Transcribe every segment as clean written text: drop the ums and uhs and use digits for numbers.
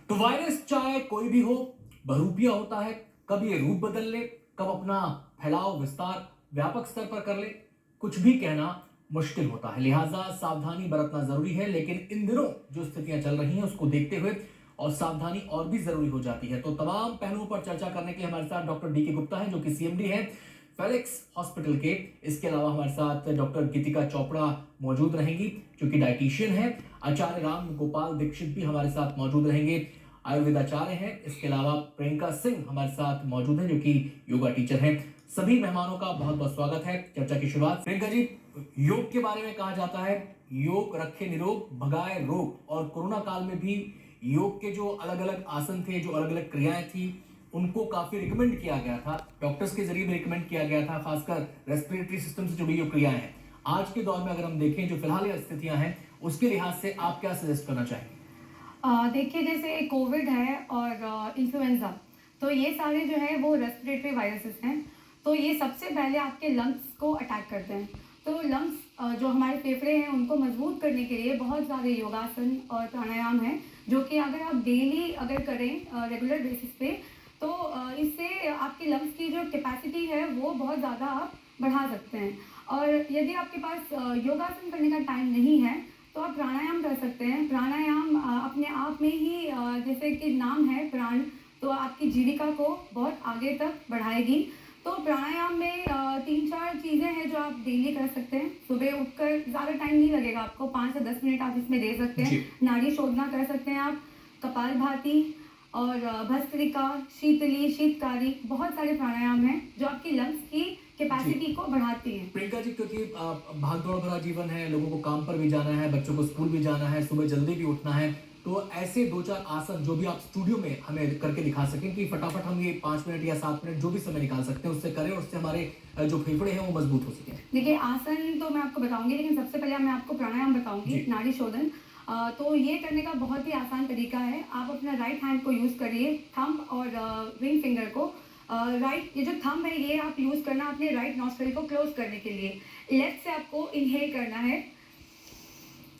तो वायरस चाहे कोई भी हो, बहरूपिया होता है। कब ये रूप बदल ले, कब अपना फैलाव विस्तार व्यापक स्तर पर कर ले, कुछ भी कहना मुश्किल होता है। लिहाजा सावधानी बरतना जरूरी है, लेकिन इन दिनों जो स्थितियां चल रही हैं उसको देखते हुए और सावधानी और भी जरूरी हो जाती है। तो तमाम पहलुओं पर चर्चा करने के लिए हमारे साथ डॉक्टर डी के गुप्ता हैं, जो कि सीएमडी है फेलिक्स हॉस्पिटल के। इसके अलावा हमारे साथ डॉक्टर गीतिका चोपड़ा मौजूद रहेंगी, जो कि डाइटिशियन है। आचार्य राम गोपाल दीक्षित भी हमारे साथ मौजूद रहेंगे, आयुर्वेदाचार्य हैं। इसके अलावा प्रियंका सिंह हमारे साथ मौजूद हैं, जो कि योगा टीचर हैं। सभी मेहमानों का बहुत बहुत स्वागत है। चर्चा की शुरुआत प्रियंका जी, योग के बारे में कहा जाता है योग रखे निरोग भगाए रोग, और कोरोना काल में भी योग के जो अलग अलग आसन थे, जो अलग अलग क्रियाएं थी, उनको काफी रिकमेंड किया गया था, डॉक्टर्स के जरिए भी रिकमेंड किया गया था, खासकर रेस्पिरेटरी सिस्टम से जुड़ी जो क्रियाएं हैं। आज के दौर में अगर हम देखें जो फिलहाल ये स्थितियां हैं, उसके लिहाज से आप क्या सजेस्ट करना चाहेंगे? देखिए, जैसे कोविड है और इन्फ्लुएंज़ा, तो ये सारे जो है वो रेस्पिरेटरी वायरसेस हैं। तो ये सबसे पहले आपके लंग्स को अटैक करते हैं। तो लंग्स जो हमारे फेफड़े हैं उनको मजबूत करने के लिए बहुत सारे योगासन और प्राणायाम हैं, जो कि अगर आप डेली अगर करें रेगुलर बेसिस पे, तो इससे आपके लंग्स की जो कैपेसिटी है वो बहुत ज़्यादा आप बढ़ा सकते हैं। और यदि आपके पास योगासन करने का टाइम नहीं है, तो आप प्राणायाम कर सकते हैं। प्राणायाम अपने आप में ही जैसे कि नाम है प्राण, तो आपकी जीविका को बहुत आगे तक बढ़ाएगी। तो प्राणायाम में 3-4 चीज़ें हैं जो आप डेली कर सकते हैं। सुबह उठकर ज़्यादा टाइम नहीं लगेगा आपको, 5 से 10 मिनट आप इसमें दे सकते हैं। नाड़ी शोधना कर सकते हैं आप, कपालभाति और भस्त्रिका, शीतली, शीतकारी, बहुत सारे प्राणायाम हैं जो आपकी लंग्स की कैपेसिटी को बढ़ाती हैं। प्रियंका जी, क्योंकि भाग दौड़ भरा जीवन है, लोगों को काम पर भी जाना है, बच्चों को स्कूल भी जाना है, सुबह जल्दी भी उठना है, तो ऐसे 2-4 आसन जो भी आप स्टूडियो में हमें करके दिखा सकें कि फटाफट हम ये 5 मिनट या 7 मिनट जो भी समय निकाल सकते हैं उससे करें, और उससे हमारे जो फेफड़े हैं वो मजबूत हो सके। देखिए, आसन तो मैं आपको बताऊंगी, लेकिन सबसे पहले मैं आपको प्राणायाम बताऊंगी, नाड़ी शोधन। तो ये करने का बहुत ही आसान तरीका है। आप अपना राइट हैंड को यूज़ करिए, थंब और रिंग फिंगर को। राइट, ये जो थंब है ये आप यूज़ करना अपने राइट नॉस्ट्रिल को क्लोज करने के लिए। लेफ्ट से आपको इनहेल करना है,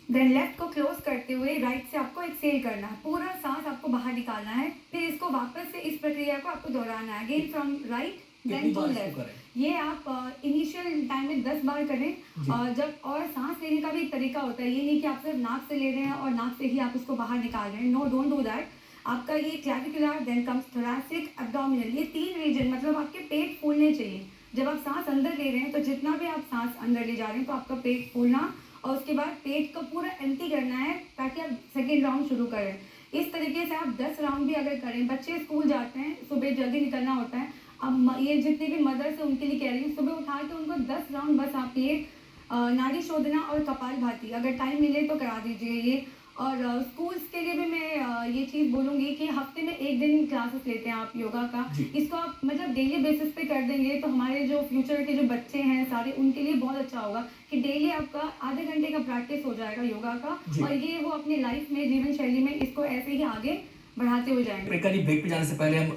देन लेफ्ट को क्लोज करते हुए राइट से आपको एक्सहेल करना है। पूरा सांस आपको बाहर निकालना है, फिर इसको वापस से इस प्रक्रिया को आपको दोहराना है, again from right then to left. ये आप इनिशियल टाइम में 10 बार करें। जब और सांस लेने का भी एक तरीका होता है, ये नहीं कि आप सिर्फ नाक से ले रहे हैं और नाक से ही आप उसको बाहर निकाल रहे हैं। No, don't do that. आपका ये clavicular, then comes thoracic, abdominal, ये 3 रीजन, मतलब आपके पेट फूलने चाहिए। जब आप सांस अंदर ले रहे हैं तो जितना भी आप सांस अंदर ले जा रहे हैं तो आपका पेट फूलना, और उसके बाद पेट को पूरा एम्प्टी करना है ताकि आप सेकेंड राउंड शुरू करें। इस तरीके से आप 10 राउंड भी अगर करें, बच्चे स्कूल जाते हैं, सुबह जल्दी निकलना होता है। अब ये जितने भी मदर्स हैं उनके लिए कह रही हूँ, सुबह उठा के उनको 10 राउंड बस आप ये नाड़ी शोधना और कपालभाति अगर टाइम मिले तो करा दीजिए ये। और स्कूल्स के लिए भी मैं ये चीज़ बोलूँगी कि हफ्ते में 1 दिन क्लासेस लेते हैं आप योगा का। इसको आप मतलब डेली बेसिस पे कर देंगे तो हमारे जो फ्यूचर के जो बच्चे हैं सारे, उनके लिए बहुत अच्छा होगा कि डेली आपका आधे घंटे का प्रैक्टिस हो जाएगा योगा का, और ये वो अपनी लाइफ में, जीवन शैली में इसको ऐसे ही आगे बढ़ाते हुए जाएंगे। प्रियंका जी, ब्रेक पे जाने से पहले हम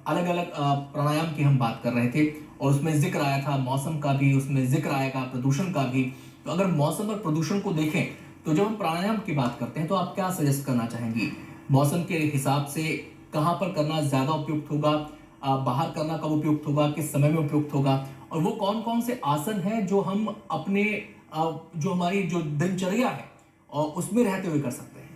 अलग अलग प्राणायाम की हम बात कर रहे थे, और उसमें जिक्र आया था मौसम का भी, उसमें जिक्र आएगा प्रदूषण का भी। तो अगर मौसम और प्रदूषण को देखें तो जब हम प्राणायाम की बात करते हैं तो आप क्या सजेस्ट करना चाहेंगी? मौसम के हिसाब से कहाँ पर करना ज्यादा उपयुक्त होगा, बाहर करना कब उपयुक्त होगा, किस समय में उपयुक्त होगा, और वो कौन कौन से आसन हैं जो हम अपने जो हमारी जो दिनचर्या है और उसमें रहते हुए कर सकते हैं?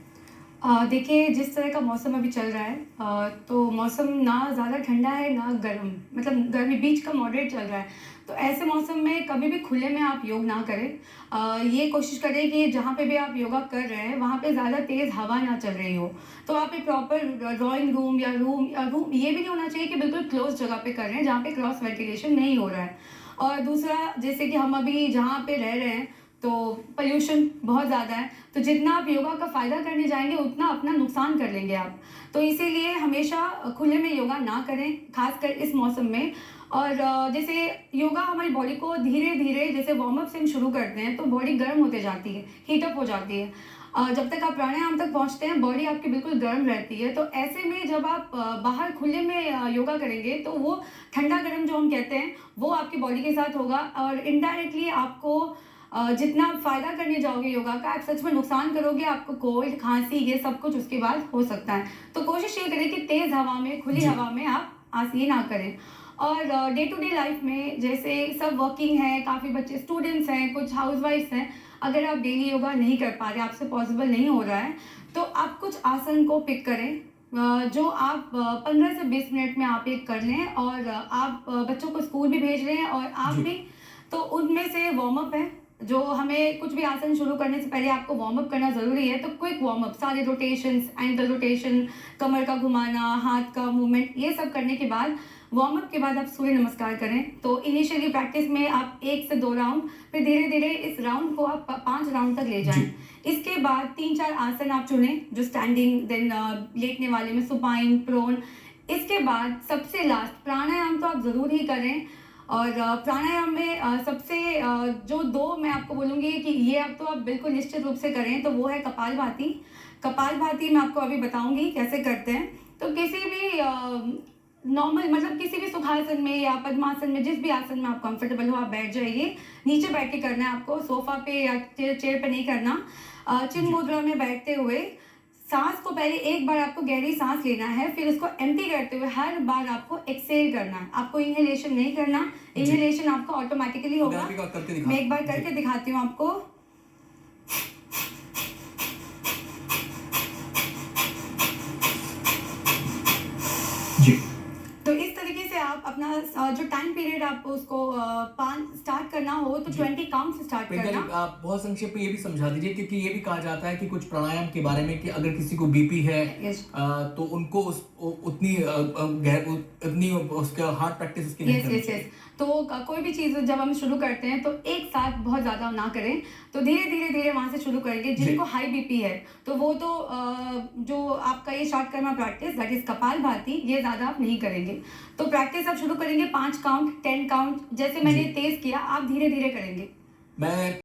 देखिए, जिस तरह का मौसम अभी चल रहा है, तो मौसम ना ज़्यादा ठंडा है ना गर्म, मतलब गर्मी बीच का मॉडरेट चल रहा है। तो ऐसे मौसम में कभी भी खुले में आप योग ना करें। ये कोशिश करें कि जहाँ पे भी आप योगा कर रहे हैं वहाँ पे ज़्यादा तेज़ हवा ना चल रही हो। तो आप एक प्रॉपर ड्राइंग रूम या रूम ये भी नहीं होना चाहिए कि बिल्कुल क्लोज जगह पे कर रहे हैं जहाँ पे क्रॉस वेंटिलेशन नहीं हो रहा है। और दूसरा, जैसे कि हम अभी जहाँ पे रह रहे हैं तो पोल्यूशन बहुत ज़्यादा है, तो जितना आप योगा का फ़ायदा करने जाएंगे उतना अपना नुकसान कर लेंगे आप। तो इसीलिए हमेशा खुले में योगा ना करें, खासकर इस मौसम में। और जैसे योगा हमारी बॉडी को धीरे धीरे, जैसे वार्म अप से हम शुरू करते हैं तो बॉडी गर्म होते जाती है, हीटअप हो जाती है। जब तक आप प्राणायाम तक पहुंचते हैं बॉडी आपकी बिल्कुल गर्म रहती है। तो ऐसे में जब आप बाहर खुले में योगा करेंगे तो वो ठंडा गर्म जो हम कहते हैं वो आपकी बॉडी के साथ होगा, और इनडायरेक्टली आपको जितना आप फायदा करने जाओगे योगा का, आप सच में नुकसान करोगे। आपको कोल्ड, खांसी, ये सब कुछ उसके बाद हो सकता है। तो कोशिश ये करें कि तेज हवा में, खुली जी। हवा में आप ये ना करें। और डे टू डे लाइफ में जैसे सब वर्किंग है, काफ़ी बच्चे स्टूडेंट्स हैं, कुछ हाउसवाइफ्स हैं, अगर आप डेली योगा नहीं कर पा रहे, आपसे पॉसिबल नहीं हो रहा है, तो आप कुछ आसन को पिक करें जो आप 15 से 20 मिनट में आप एक कर लें। और आप बच्चों को स्कूल भी भेज रहे हैं और आप जी। भी, तो उनमें से वार्म अप है, जो हमें कुछ भी आसन शुरू करने से पहले आपको वार्म अप करना ज़रूरी है। तो क्विक वार्म अप, सारे रोटेशंस, एंकल रोटेशन, कमर का घुमाना, हाथ का मूवमेंट, ये सब करने के बाद, वार्म अप के बाद आप सूर्य नमस्कार करें। तो इनिशियली प्रैक्टिस में आप 1 से 2 राउंड, फिर धीरे-धीरे इस राउंड को आप 5 राउंड तक ले जाएँ। जी। इसके बाद 3-4 आसन आप चुनें, जो स्टैंडिंग, देन लेटने वाले में सुपाइन, प्रोन। इसके बाद सबसे लास्ट प्राणायाम तो आप ज़रूर ही करें। और प्राणायाम में सबसे जो 2 मैं आपको बोलूँगी कि ये अब तो आप बिल्कुल निश्चित रूप से करें, तो वो है कपालभाति। कपालभाति मैं आपको अभी बताऊँगी कैसे करते हैं। तो किसी भी नॉर्मल, मतलब किसी भी सुखासन में या पद्मासन में, जिस भी आसन में आप कंफर्टेबल हो, आप बैठ जाइए। नीचे बैठ के करना है आपको, सोफा पे या चेयर पे नहीं करना। चिन मुद्रा में बैठते हुए सांस को पहले एक बार आपको गहरी सांस लेना है, फिर उसको एम्प्टी करते हुए हर बार आपको एक्सहेल करना है। आपको इनहेलेशन नहीं करना, इनहेलेशन आपको ऑटोमेटिकली अगर होगा। आप एक बार करके दिखा मैं एक बार जी। करके दिखाती हूँ आपको। जी। तो इस तरीके से आप अपना जो टाइम पीरियड आपको उसको स्टार्ट करना हो तो जी। 20 काउंट से स्टार्ट पिंगल, करना। आप बहुत संक्षेप में ये भी समझा दीजिए, क्योंकि ये भी कहा जाता है कि कुछ प्राणायाम के बारे में कि अगर किसी को बीपी है यस तो उनको उतनी उसका हार्ट प्रैक्टिस उसकी नहीं यस करनी यस चाहिए। यस। तो कोई भी चीज़ जब हम शुरू करते हैं तो एक साथ बहुत ज़्यादा ना करें, तो धीरे धीरे धीरे वहाँ से शुरू करेंगे। जी। जिनको हाई बीपी है तो वो तो जो आपका ये short Karma practice, that is kapalbhati, ये ज़्यादा आप नहीं करेंगे। तो प्रैक्टिस आप शुरू करेंगे 5 काउंट, 10 काउंट, जैसे मैंने जी। तेज़ किया, आप धीरे धीरे करेंगे। मैं